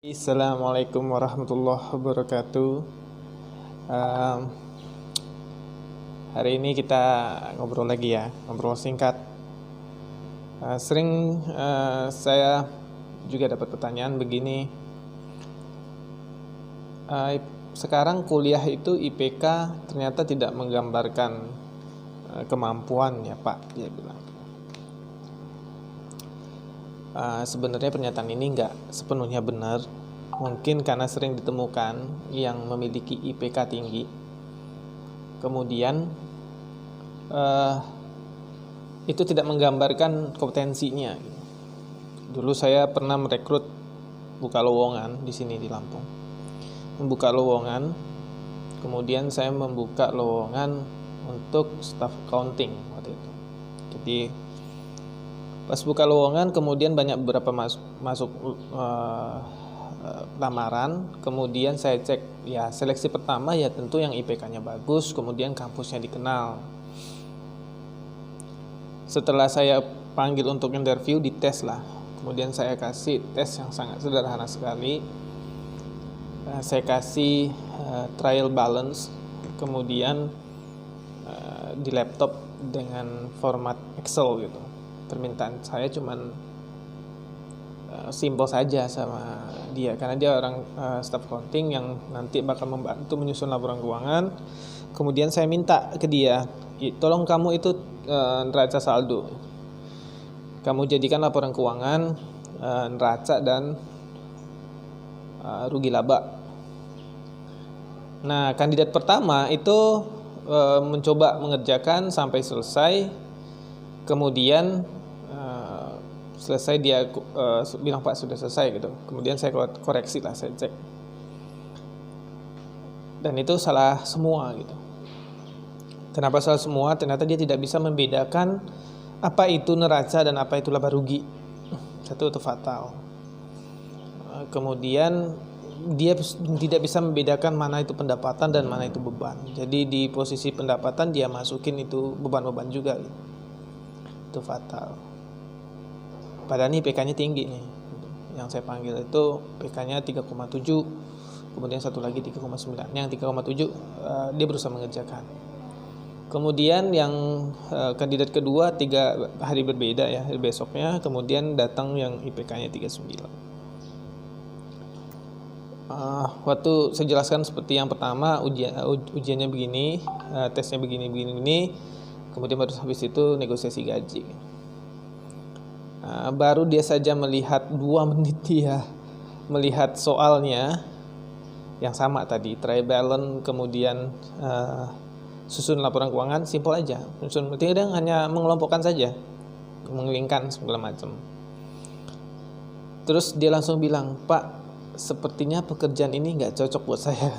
Assalamualaikum warahmatullahi wabarakatuh. Em, Hari ini kita ngobrol lagi ya, ngobrol singkat. Sering saya juga dapat pertanyaan begini. Sekarang kuliah itu IPK ternyata tidak menggambarkan kemampuan ya Pak, dia bilang. Sebenarnya pernyataan ini nggak sepenuhnya benar. Mungkin karena sering ditemukan yang memiliki IPK tinggi, kemudian itu tidak menggambarkan kompetensinya. Dulu saya pernah merekrut, buka lowongan di sini di Lampung, membuka lowongan, kemudian saya membuka lowongan untuk staff accounting waktu itu. Jadi pas buka lowongan, kemudian banyak beberapa masuk lamaran. Kemudian saya cek, ya seleksi pertama ya tentu yang IPK-nya bagus, kemudian kampusnya dikenal. Setelah saya panggil untuk interview, dites lah. Kemudian saya kasih tes yang sangat sederhana sekali. Saya kasih trial balance, kemudian di laptop dengan format Excel gitu. Permintaan saya cuman simpel saja sama dia, karena dia orang staff accounting yang nanti bakal membantu menyusun laporan keuangan. Kemudian saya minta ke dia, tolong kamu itu neraca saldo, kamu jadikan laporan keuangan neraca dan rugi laba. Nah, kandidat pertama itu mencoba mengerjakan sampai selesai. Kemudian selesai dia bilang Pak sudah selesai gitu. Kemudian saya koreksi lah, saya cek, dan itu salah semua gitu. Kenapa salah semua? Ternyata dia tidak bisa membedakan apa itu neraca dan apa itu laba rugi. Satu itu fatal. Kemudian dia tidak bisa membedakan mana itu pendapatan dan mana itu beban. Jadi di posisi pendapatan dia masukin itu beban-beban juga gitu. Itu fatal. Padahal ini IPK-nya tinggi nih. Yang saya panggil itu IPK-nya 3,7, kemudian satu lagi 3,9. Yang 3,7 dia berusaha mengerjakan. Kemudian yang kandidat kedua 3 hari berbeda ya, hari besoknya kemudian datang yang IPK-nya 39. Waktu saya jelaskan seperti yang pertama, ujiannya begini, tesnya begini, kemudian baru habis itu negosiasi gaji. Baru dia saja melihat 2 menit dia melihat soalnya yang sama tadi, trial balance, kemudian susun laporan keuangan, simpel aja. Dia hanya mengelompokkan saja, mengelingkan segala macam. Terus dia langsung bilang, Pak, sepertinya pekerjaan ini nggak cocok buat saya.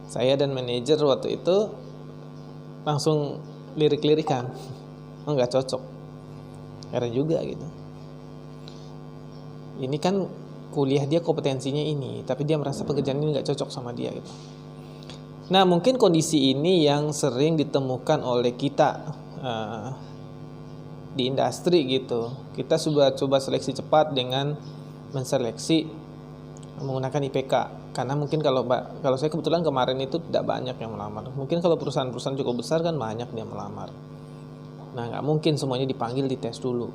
Saya dan manajer waktu itu langsung lirik-lirikan, nggak cocok. Karena juga gitu. Ini kan kuliah dia kompetensinya ini, tapi dia merasa pekerjaan ini nggak cocok sama dia gitu. Nah, mungkin kondisi ini yang sering ditemukan oleh kita di industri gitu. Kita coba seleksi cepat dengan menseleksi menggunakan IPK. Karena mungkin kalau saya kebetulan kemarin itu tidak banyak yang melamar. Mungkin kalau perusahaan-perusahaan cukup besar kan banyak dia melamar. Nah, nggak mungkin semuanya dipanggil dites dulu,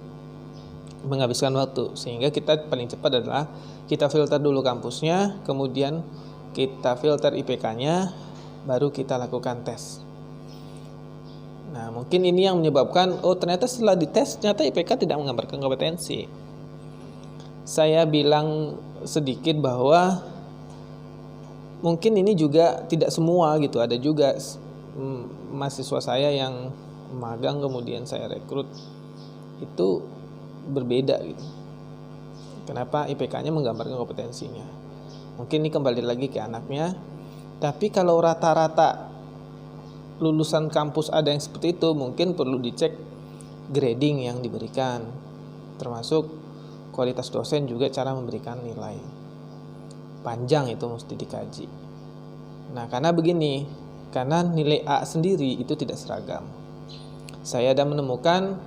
menghabiskan waktu. Sehingga kita paling cepat adalah kita filter dulu kampusnya, kemudian kita filter IPK-nya, baru kita lakukan tes. Nah, mungkin ini yang menyebabkan, ternyata setelah dites ternyata IPK tidak menggambarkan kompetensi. Saya bilang sedikit bahwa mungkin ini juga tidak semua gitu. Ada juga mahasiswa saya yang magang kemudian saya rekrut itu berbeda gitu. Kenapa? IPK-nya menggambarkan kompetensinya. Mungkin ini kembali lagi ke anaknya. Tapi kalau rata-rata lulusan kampus ada yang seperti itu, mungkin perlu dicek grading yang diberikan, termasuk kualitas dosen juga, cara memberikan nilai. Panjang itu mesti dikaji. Nah, karena begini, karena nilai A sendiri itu tidak seragam. Saya ada menemukan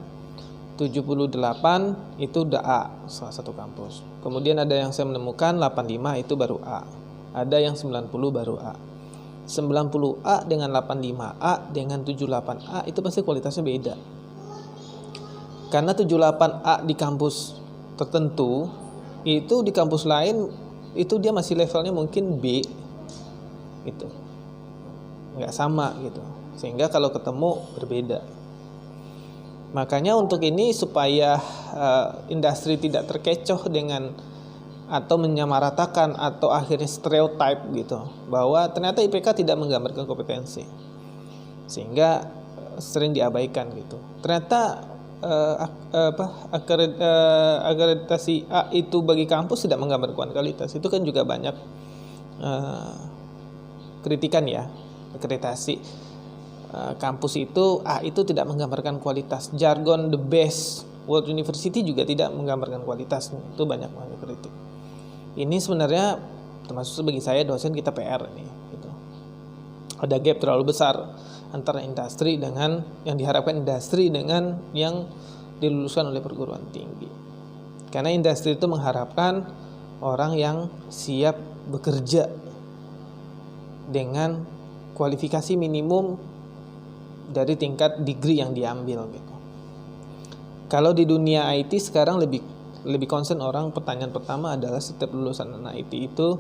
78 itu udah A, salah satu kampus. Kemudian ada yang saya menemukan 85 itu baru A. Ada yang 90 baru A. 90A dengan 85A dengan 78A itu pasti kualitasnya beda. Karena 78A di kampus tertentu, itu di kampus lain itu dia masih levelnya mungkin B gitu. Nggak sama gitu. Sehingga kalau ketemu berbeda. Makanya untuk ini supaya industri tidak terkecoh dengan atau menyamaratakan atau akhirnya stereotip gitu, bahwa ternyata IPK tidak menggambarkan kompetensi, sehingga sering diabaikan gitu. Ternyata akreditasi A itu bagi kampus tidak menggambarkan kualitas. Itu kan juga banyak kritikan ya. Akreditasi kampus itu A itu tidak menggambarkan kualitas. Jargon the best World University juga tidak menggambarkan kualitas. Itu banyak kritik. Ini sebenarnya termasuk bagi saya dosen kita PR nih gitu. Ada gap terlalu besar antara industri dengan yang diharapkan industri dengan yang diluluskan oleh perguruan tinggi. Karena industri itu mengharapkan orang yang siap bekerja dengan kualifikasi minimum dari tingkat degree yang diambil gitu. Kalau di dunia IT sekarang lebih concern orang, pertanyaan pertama adalah setiap lulusan IT itu,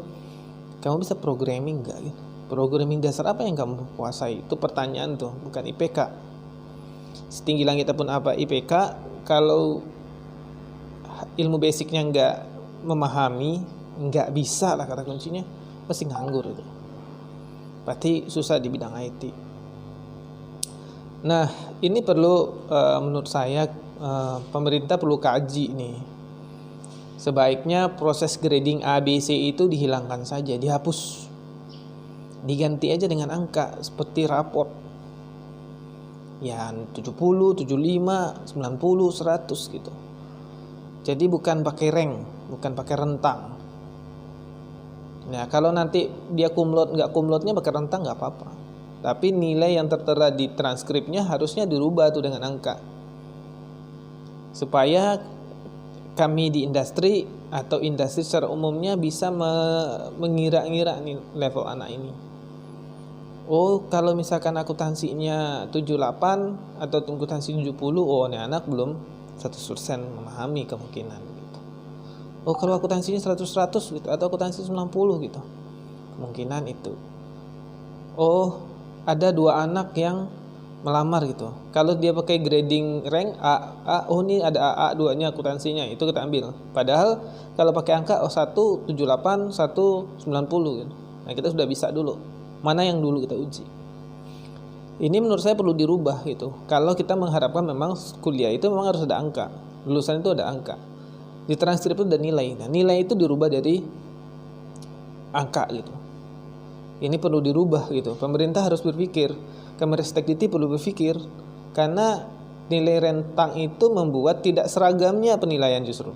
kamu bisa programming nggak gitu? Programming dasar apa yang kamu kuasai? Itu pertanyaan tuh, bukan IPK. Setinggi langit pun apa IPK, kalau ilmu basicnya nggak memahami, nggak bisa lah kata kuncinya, pasti nganggur itu. Berarti susah di bidang IT. Nah, ini perlu menurut saya pemerintah perlu kaji nih. Sebaiknya proses grading A, B, C itu dihilangkan saja, dihapus. Diganti aja dengan angka seperti raport. Ya 70, 75, 90, 100 gitu. Jadi bukan pakai rank, bukan pakai rentang. Nah, kalau nanti dia kumlot nggak kumlotnya pakai rentang nggak apa-apa. Tapi nilai yang tertera di transkripnya harusnya dirubah tuh dengan angka. Supaya kami di industri atau industri secara umumnya bisa mengira-ngira nih level anak ini. Oh, kalau misalkan akuntansinya 78 atau akuntansi 70, oh ini anak belum 100% memahami kemungkinan gitu. Oh, kalau akuntansinya 100 gitu atau akuntansi 90 gitu. Kemungkinan itu. Oh, ada 2 anak yang melamar gitu. Kalau dia pakai grading rank A, oh ini ada AA 2-nya akuntansinya, itu kita ambil. Padahal kalau pakai angka 1 78, 1 90 gitu. Nah, kita sudah bisa dulu. Mana yang dulu kita uji. Ini menurut saya perlu dirubah gitu. Kalau kita mengharapkan memang kuliah itu memang harus ada angka. Lulusan itu ada angka. Di transkrip itu ada nilai. Nah, nilai itu dirubah dari angka gitu. Ini perlu dirubah gitu. Pemerintah harus berpikir, Kemenristek perlu berpikir, karena nilai rentang itu membuat tidak seragamnya penilaian justru.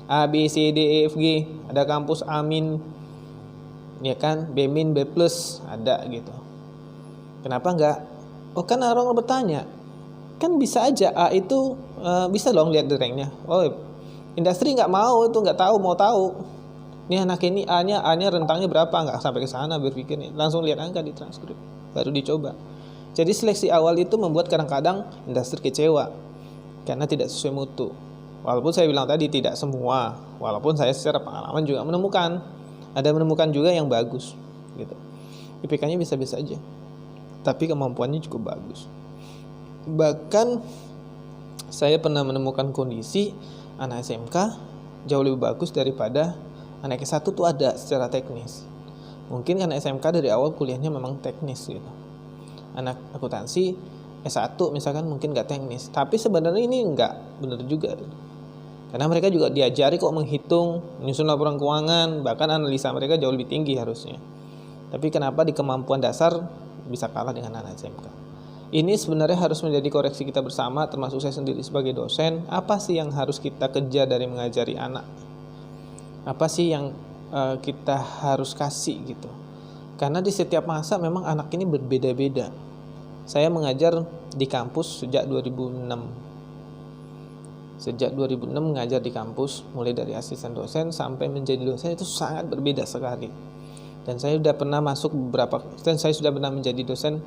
A, B, C, D, E, F, G, ada kampus A-, ya kan, B-, B+, ada gitu. Kenapa enggak? Oh, kan orang bertanya, kan bisa aja A itu bisa dong lihat di ranknya. Oh, industri nggak mau itu, nggak tahu, mau tahu. Ini anak ini A-nya rentangnya berapa, nggak sampai ke sana berpikir nih, langsung lihat angka di transkrip, baru dicoba. Jadi seleksi awal itu membuat kadang-kadang industri kecewa karena tidak sesuai mutu. Walaupun saya bilang tadi tidak semua, walaupun saya secara pengalaman juga menemukan juga yang bagus gitu. IPK-nya bisa-bisa aja, tapi kemampuannya cukup bagus. Bahkan saya pernah menemukan kondisi anak SMK jauh lebih bagus daripada anak S1 tuh ada secara teknis. Mungkin karena SMK dari awal kuliahnya memang teknis gitu. Anak akuntansi S1 misalkan mungkin gak teknis, tapi sebenarnya ini enggak benar juga. Karena mereka juga diajari kok menghitung, menyusun laporan keuangan, bahkan analisa mereka jauh lebih tinggi harusnya. Tapi kenapa di kemampuan dasar bisa kalah dengan anak SMK? Ini sebenarnya harus menjadi koreksi kita bersama, termasuk saya sendiri sebagai dosen. Apa sih yang harus kita kejar dari mengajari anak? Apa sih yang kita harus kasih gitu? Karena di setiap masa memang anak ini berbeda-beda. Saya mengajar di kampus sejak 2006. sejak 2006 mengajar di kampus, mulai dari asisten dosen sampai menjadi dosen itu sangat berbeda sekali. Dan saya sudah pernah menjadi dosen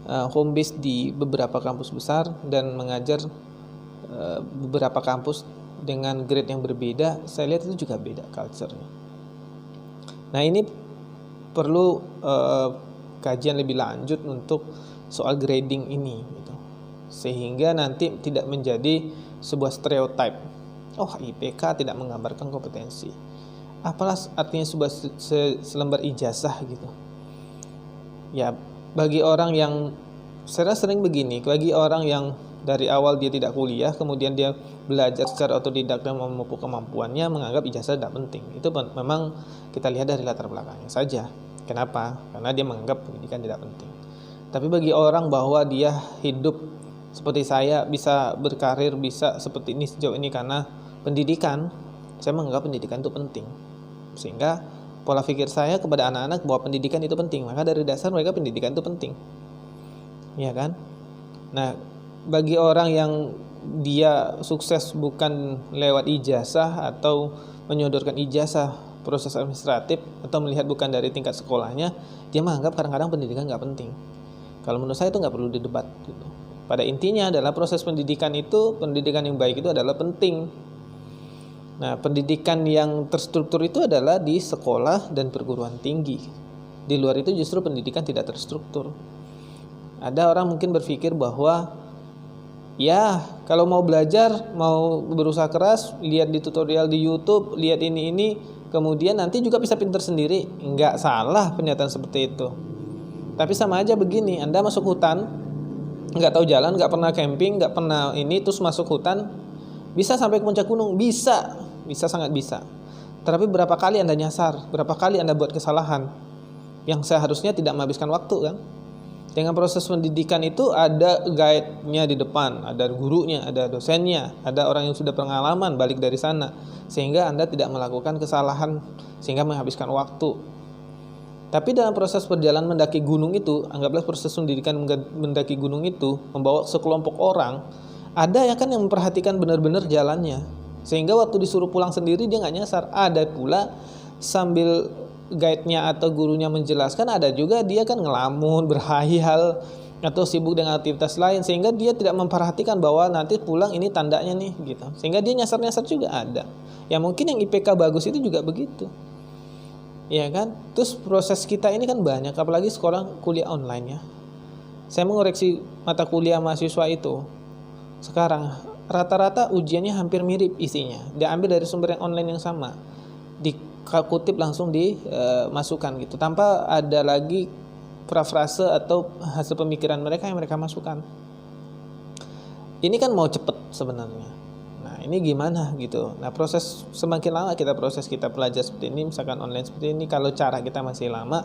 home base di beberapa kampus besar dan mengajar beberapa kampus dengan grade yang berbeda. Saya lihat itu juga beda culture-nya. Nah, ini perlu kajian lebih lanjut untuk soal grading ini gitu. Sehingga nanti tidak menjadi sebuah stereotype. Oh, IPK tidak menggambarkan kompetensi. Apalah artinya sebuah selembar ijazah gitu. Ya, bagi orang yang sering begini, bagi orang yang dari awal dia tidak kuliah, kemudian dia belajar secara otodidak dan memupuk kemampuannya, menganggap ijazah tidak penting. Itu memang kita lihat dari latar belakangnya saja. Kenapa? Karena dia menganggap pendidikan tidak penting. Tapi bagi orang bahwa dia hidup seperti saya, bisa berkarir, bisa seperti ini sejauh ini karena pendidikan, saya menganggap pendidikan itu penting. Sehingga pola pikir saya kepada anak-anak bahwa pendidikan itu penting. Maka dari dasar mereka pendidikan itu penting. Ya kan? Nah, bagi orang yang dia sukses bukan lewat ijazah atau menyodorkan ijazah proses administratif atau melihat bukan dari tingkat sekolahnya, dia menganggap kadang-kadang pendidikan nggak penting. Kalau menurut saya itu nggak perlu didebat gitu. Pada intinya adalah proses pendidikan yang baik itu adalah penting. Nah, pendidikan yang terstruktur itu adalah di sekolah dan perguruan tinggi. Di luar itu justru pendidikan tidak terstruktur. Ada orang mungkin berpikir bahwa ya kalau mau belajar, mau berusaha keras, lihat di tutorial di YouTube, lihat ini, kemudian nanti juga bisa pintar sendiri. Enggak salah pernyataan seperti itu. Tapi sama aja begini, Anda masuk hutan, nggak tahu jalan, nggak pernah camping, nggak pernah ini, terus masuk hutan, bisa sampai ke puncak gunung? Bisa sangat bisa. Tapi berapa kali Anda nyasar, berapa kali Anda buat kesalahan yang seharusnya tidak menghabiskan waktu kan? Dengan proses pendidikan itu ada guide-nya di depan, ada gurunya, ada dosennya, ada orang yang sudah pengalaman balik dari sana, sehingga Anda tidak melakukan kesalahan sehingga menghabiskan waktu. Tapi dalam proses perjalanan mendaki gunung itu, anggaplah proses pendidikan mendaki gunung itu membawa sekelompok orang, ada ya kan yang memperhatikan benar-benar jalannya, sehingga waktu disuruh pulang sendiri dia nggak nyasar. Ada pula sambil guide-nya atau gurunya menjelaskan, ada juga dia kan ngelamun, berhayal atau sibuk dengan aktivitas lain, sehingga dia tidak memperhatikan bahwa nanti pulang ini tandanya nih gitu, sehingga dia nyasar-nyasar juga ada. Ya mungkin yang IPK bagus itu juga begitu. Ya kan? Terus proses kita ini kan banyak, apalagi sekarang kuliah online ya. Saya mengoreksi mata kuliah mahasiswa itu. Sekarang rata-rata ujiannya hampir mirip isinya. Dia ambil dari sumber yang online yang sama. Dikutip langsung dimasukkan gitu. Tanpa ada lagi parafrase atau hasil pemikiran mereka yang mereka masukkan. Ini kan mau cepet sebenarnya. Nah, ini gimana gitu. Nah, proses semakin lama kita belajar seperti ini, misalkan online seperti ini, kalau cara kita masih lama,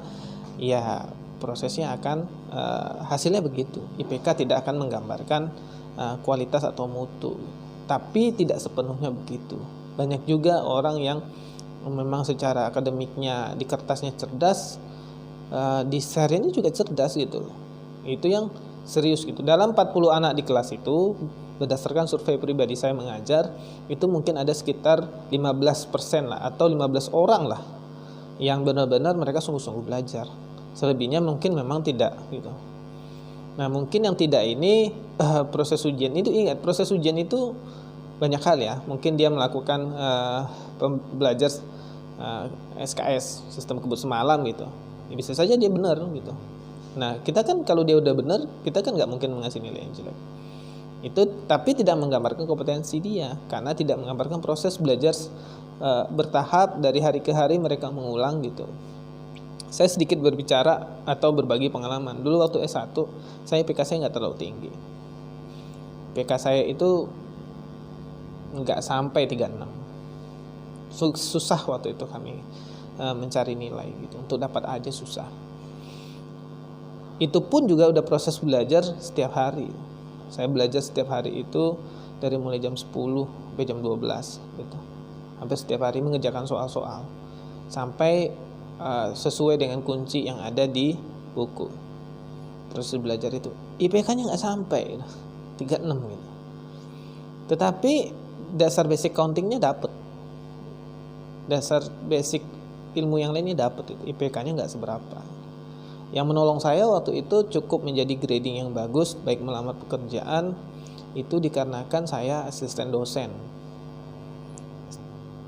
ya prosesnya akan hasilnya begitu. IPK tidak akan menggambarkan kualitas atau mutu. Tapi tidak sepenuhnya begitu. Banyak juga orang yang memang secara akademiknya di kertasnya cerdas, di serinya juga cerdas gitu. Itu yang serius gitu. Dalam 40 anak di kelas itu, berdasarkan survei pribadi saya mengajar, itu mungkin ada sekitar 15% lah atau 15 orang lah yang benar-benar mereka sungguh-sungguh belajar. Selebihnya mungkin memang tidak gitu. Nah, mungkin yang tidak ini proses ujian itu, ingat proses ujian itu banyak hal ya. Mungkin dia melakukan belajar SKS, sistem kebut semalam gitu. Ya, bisa saja dia benar gitu. Nah, kita kan kalau dia udah benar, kita kan nggak mungkin mengasih nilai yang jelek. Itu tapi tidak menggambarkan kompetensi dia, karena tidak menggambarkan proses belajar bertahap dari hari ke hari mereka mengulang gitu. Saya sedikit berbicara atau berbagi pengalaman. Dulu waktu S1, saya IPK saya nggak terlalu tinggi. IPK saya itu nggak sampai 36. Susah waktu itu kami mencari nilai gitu. Untuk dapat aja susah. Itu pun juga udah proses belajar setiap hari. Saya belajar setiap hari itu dari mulai jam 10 sampai jam 12 gitu. Hampir setiap hari mengerjakan soal-soal sampai sesuai dengan kunci yang ada di buku. Terus belajar itu IPK-nya nggak sampai 36 gitu. Tetapi dasar basic countingnya dapet, dasar basic ilmu yang lainnya dapet, itu IPK-nya nggak seberapa. Yang menolong saya waktu itu cukup menjadi grading yang bagus baik melamar pekerjaan itu dikarenakan saya asisten dosen,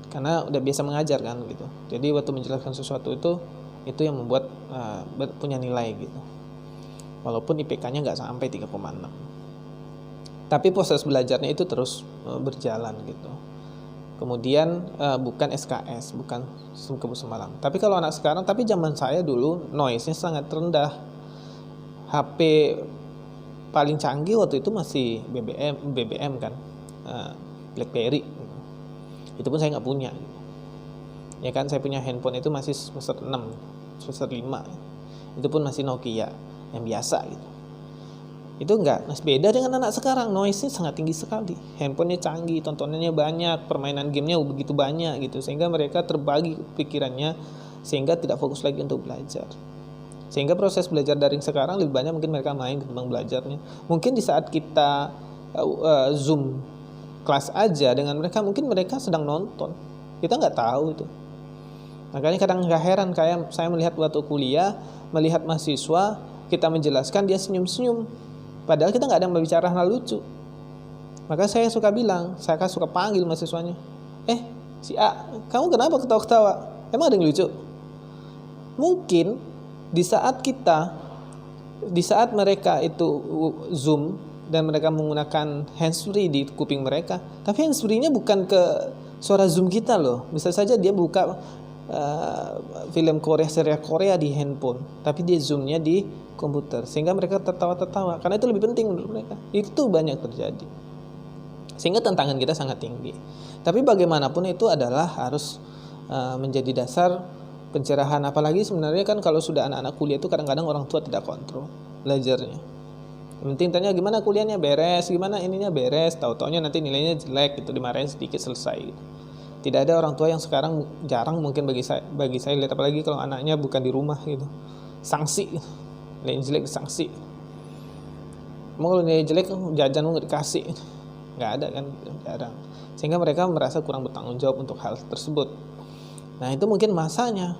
karena udah biasa mengajar kan gitu. Jadi waktu menjelaskan sesuatu itu yang membuat punya nilai gitu. Walaupun IPK-nya nggak sampai 3,6. Tapi proses belajarnya itu terus berjalan gitu. Kemudian bukan SKS, bukan sistem kebus semalam. Tapi kalau anak sekarang, tapi zaman saya dulu noise-nya sangat rendah. HP paling canggih waktu itu masih BBM kan, BlackBerry. Itu pun saya nggak punya. Ya kan, saya punya handphone itu masih semester 6, semester 5. Itu pun masih Nokia yang biasa gitu. Itu enggak, beda dengan anak sekarang, noise-nya sangat tinggi sekali. Handphonenya canggih, tontonannya banyak, permainan gamenya begitu banyak gitu, sehingga mereka terbagi pikirannya, sehingga tidak fokus lagi untuk belajar. Sehingga proses belajar daring sekarang lebih banyak mungkin mereka main ketimbang belajarnya. Mungkin di saat kita Zoom kelas aja dengan mereka, mungkin mereka sedang nonton, kita nggak tahu itu. Makanya kadang nggak heran kayak saya melihat waktu kuliah, melihat mahasiswa kita menjelaskan dia senyum-senyum, padahal kita nggak ada yang berbicara hal lucu. Maka saya suka bilang, saya suka panggil mahasiswanya, si A, kamu kenapa ketawa-ketawa? Emang ada yang lucu? Mungkin di saat mereka itu Zoom dan mereka menggunakan handsfree di kuping mereka, tapi handsfree-nya bukan ke suara Zoom kita loh. Bisa saja dia buka film Korea, serial Korea di handphone, tapi dia zoomnya di komputer, sehingga mereka tertawa-tertawa karena itu lebih penting menurut mereka. Itu banyak terjadi, sehingga tantangan kita sangat tinggi. Tapi bagaimanapun itu adalah harus menjadi dasar pencerahan. Apalagi sebenarnya kan kalau sudah anak-anak kuliah itu kadang-kadang orang tua tidak kontrol belajarnya. Yang penting tanya gimana kuliahnya beres, gimana ininya beres, tahu-taunya nanti nilainya jelek gitu, dimarahin sedikit selesai gitu. Tidak ada orang tua yang sekarang, jarang mungkin bagi saya lihat, apalagi kalau anaknya bukan di rumah gitu, sanksi, nilai jelek sanksi. Mau kalau nilai jelek jajan nggak dikasih, nggak ada kan, jarang. Sehingga mereka merasa kurang bertanggung jawab untuk hal tersebut. Nah itu mungkin masanya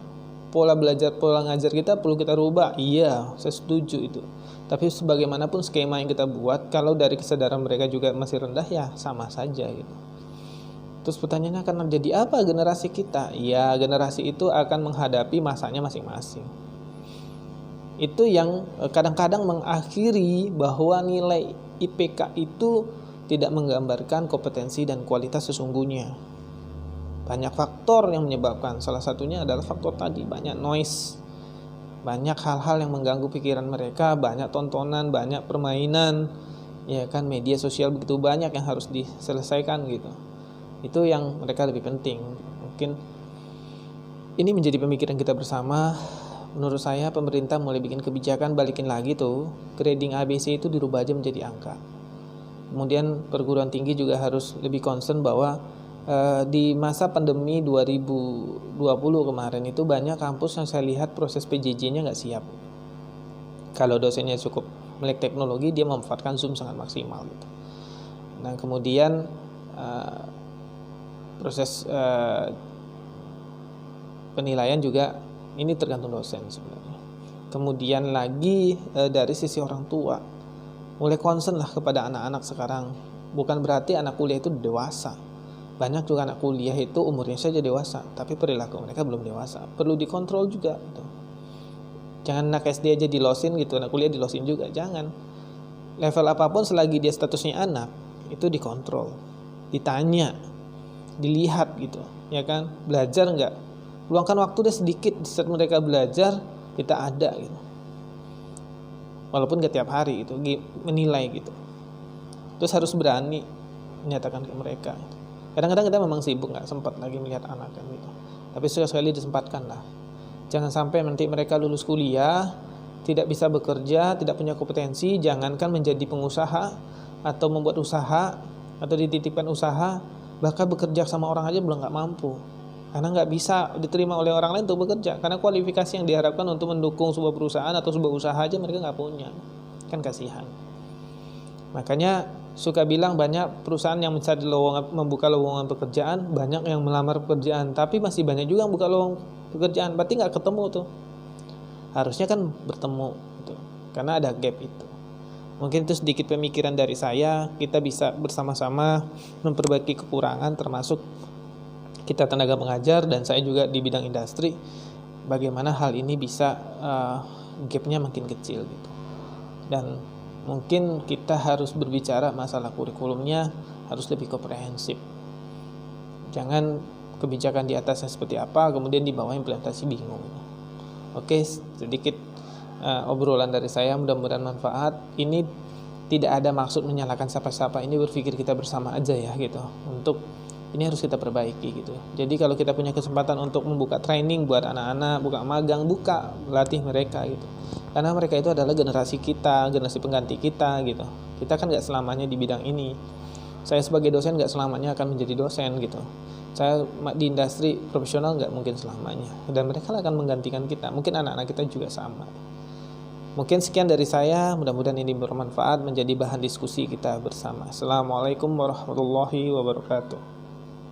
pola belajar, pola ngajar kita perlu kita rubah. Iya, saya setuju itu. Tapi sebagaimanapun skema yang kita buat, kalau dari kesadaran mereka juga masih rendah, ya sama saja gitu. Terus pertanyaannya akan jadi apa generasi kita? Ya, generasi itu akan menghadapi masanya masing-masing. Itu yang kadang-kadang mengakhiri bahwa nilai IPK itu tidak menggambarkan kompetensi dan kualitas sesungguhnya. Banyak faktor yang menyebabkan. Salah satunya adalah faktor tadi, banyak noise, banyak hal-hal yang mengganggu pikiran mereka, banyak tontonan, banyak permainan, ya kan, media sosial begitu banyak yang harus diselesaikan gitu. Itu yang mereka lebih penting. Mungkin ini menjadi pemikiran kita bersama. Menurut saya pemerintah mulai bikin kebijakan, balikin lagi tuh grading ABC itu dirubah aja menjadi angka. Kemudian perguruan tinggi juga harus lebih concern bahwa di masa pandemi 2020 kemarin itu banyak kampus yang saya lihat proses PJJ-nya nggak siap. Kalau dosennya cukup melek teknologi, dia memanfaatkan Zoom sangat maksimal gitu. Nah kemudian proses penilaian juga ini tergantung dosen sebenarnya. Kemudian lagi dari sisi orang tua, mulai concern lah kepada anak-anak sekarang. Bukan berarti anak kuliah itu dewasa. Banyak juga anak kuliah itu umurnya saja dewasa, tapi perilaku mereka belum dewasa. Perlu dikontrol juga gitu. Jangan anak SD aja dilosin gitu, anak kuliah dilosin juga, jangan. Level apapun selagi dia statusnya anak, itu dikontrol, ditanya, dilihat gitu, ya kan, belajar nggak, luangkan waktu deh sedikit di saat mereka belajar, kita ada gitu, walaupun nggak tiap hari itu menilai gitu. Terus harus berani menyatakan ke mereka. Kadang-kadang kita memang sibuk, nggak sempat lagi melihat anak kan gitu, tapi sekali disempatkan lah. Jangan sampai nanti mereka lulus kuliah tidak bisa bekerja, tidak punya kompetensi, jangankan menjadi pengusaha atau membuat usaha atau dititipkan usaha, bahkan bekerja sama orang aja belum nggak mampu, karena nggak bisa diterima oleh orang lain untuk bekerja, karena kualifikasi yang diharapkan untuk mendukung sebuah perusahaan atau sebuah usaha aja mereka nggak punya, kan kasihan. Makanya suka bilang banyak perusahaan yang mencari membuka lowongan pekerjaan, banyak yang melamar pekerjaan, tapi masih banyak juga yang buka lowongan pekerjaan, berarti nggak ketemu tuh. Harusnya kan bertemu gitu, karena ada gap itu. Mungkin itu sedikit pemikiran dari saya, kita bisa bersama-sama memperbaiki kekurangan, termasuk kita tenaga pengajar dan saya juga di bidang industri, bagaimana hal ini bisa gapnya makin kecil gitu. Dan mungkin kita harus berbicara masalah kurikulumnya harus lebih komprehensif. Jangan kebijakan di atasnya seperti apa, kemudian di bawah implementasi bingung. Oke, sedikit obrolan dari saya, mudah-mudahan manfaat. Ini tidak ada maksud menyalahkan siapa-siapa, ini berpikir kita bersama aja ya gitu. Untuk ini harus kita perbaiki gitu. Jadi kalau kita punya kesempatan untuk membuka training buat anak-anak, buka magang, latih mereka gitu. Karena mereka itu adalah generasi kita, generasi pengganti kita gitu. Kita kan gak selamanya di bidang ini. Saya sebagai dosen gak selamanya akan menjadi dosen gitu. Saya di industri profesional gak mungkin selamanya. Dan mereka akan menggantikan kita. Mungkin anak-anak kita juga sama. Mungkin sekian dari saya. Mudah-mudahan ini bermanfaat, menjadi bahan diskusi kita bersama. Assalamualaikum warahmatullahi wabarakatuh.